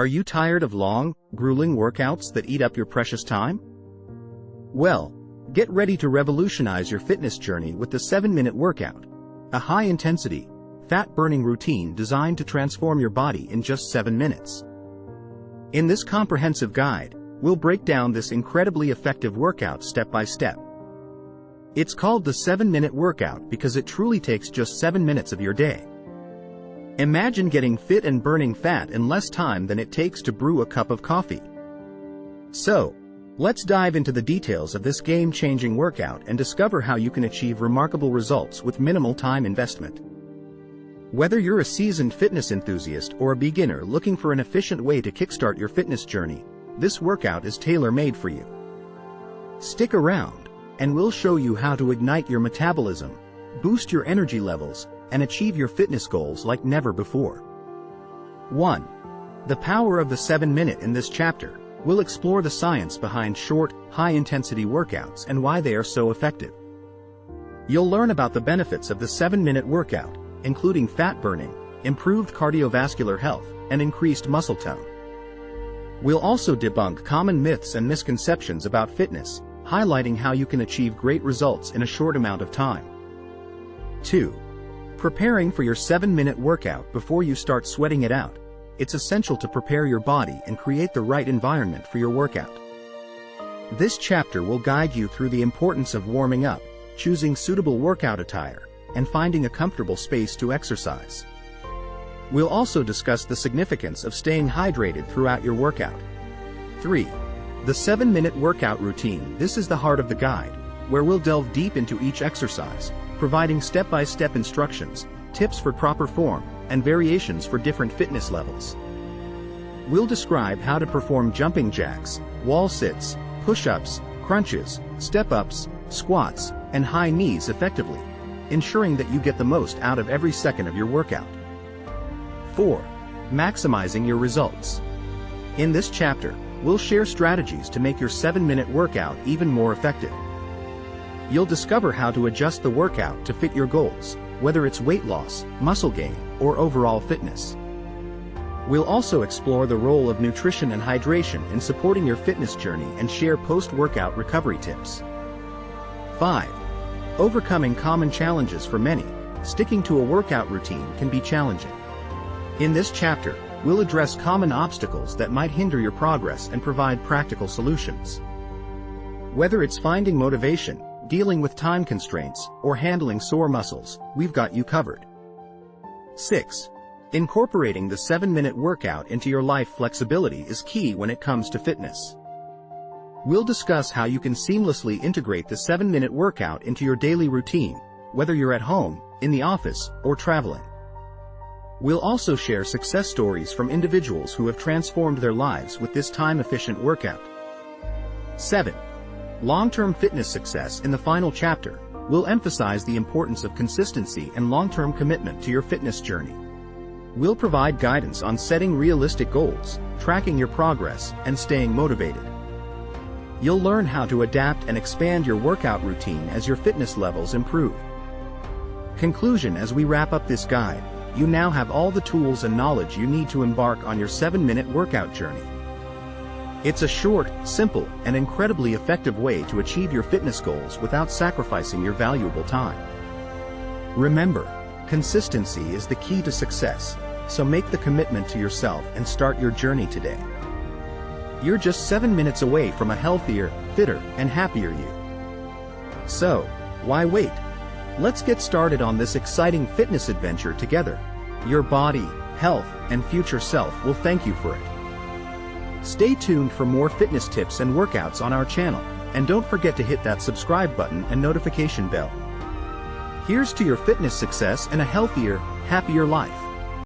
Are you tired of long, grueling workouts that eat up your precious time? Well, get ready to revolutionize your fitness journey with the 7-minute workout, a high-intensity, fat-burning routine designed to transform your body in just 7 minutes. In this comprehensive guide, we'll break down this incredibly effective workout step by step. It's called the 7-minute workout because it truly takes just 7 minutes of your day. Imagine getting fit and burning fat in less time than it takes to brew a cup of coffee. So, let's dive into the details of this game-changing workout and discover how you can achieve remarkable results with minimal time investment. Whether you're a seasoned fitness enthusiast or a beginner looking for an efficient way to kickstart your fitness journey, this workout is tailor-made for you. Stick around, and we'll show you how to ignite your metabolism, boost your energy levels, and achieve your fitness goals like never before. 1. The power of the 7-minute. In this chapter, we'll explore the science behind short, high-intensity workouts and why they are so effective. You'll learn about the benefits of the 7-minute workout, including fat burning, improved cardiovascular health, and increased muscle tone. We'll also debunk common myths and misconceptions about fitness, highlighting how you can achieve great results in a short amount of time. 2. Preparing for your 7-minute workout. Before you start sweating it out, it's essential to prepare your body and create the right environment for your workout. This chapter will guide you through the importance of warming up, choosing suitable workout attire, and finding a comfortable space to exercise. We'll also discuss the significance of staying hydrated throughout your workout. 3. The 7-minute workout routine. This is the heart of the guide, where we'll delve deep into each exercise, providing step-by-step instructions, tips for proper form, and variations for different fitness levels. We'll describe how to perform jumping jacks, wall sits, push-ups, crunches, step-ups, squats, and high knees effectively, ensuring that you get the most out of every second of your workout. 4. Maximizing your results. In this chapter, we'll share strategies to make your 7-minute workout even more effective. You'll discover how to adjust the workout to fit your goals, whether it's weight loss, muscle gain, or overall fitness. We'll also explore the role of nutrition and hydration in supporting your fitness journey and share post-workout recovery tips. 5. Overcoming common challenges. For many, sticking to a workout routine can be challenging. In this chapter, we'll address common obstacles that might hinder your progress and provide practical solutions. Whether it's finding motivation, dealing with time constraints, or handling sore muscles, we've got you covered. 6. Incorporating the 7-minute workout into your life. Flexibility is key when it comes to fitness. We'll discuss how you can seamlessly integrate the 7-minute workout into your daily routine, whether you're at home, in the office, or traveling. We'll also share success stories from individuals who have transformed their lives with this time-efficient workout. 7. Long-term fitness success. In the final chapter, we'll emphasize the importance of consistency and long-term commitment to your fitness journey. We'll provide guidance on setting realistic goals, tracking your progress, and staying motivated. You'll learn how to adapt and expand your workout routine as your fitness levels improve. Conclusion. As we wrap up this guide, you now have all the tools and knowledge you need to embark on your 7-minute workout journey. It's a short, simple, and incredibly effective way to achieve your fitness goals without sacrificing your valuable time. Remember, consistency is the key to success, so make the commitment to yourself and start your journey today. You're just 7 minutes away from a healthier, fitter, and happier you. So, why wait? Let's get started on this exciting fitness adventure together. Your body, health, and future self will thank you for it. Stay tuned for more fitness tips and workouts on our channel, and don't forget to hit that subscribe button and notification bell. Here's to your fitness success and a healthier, happier life.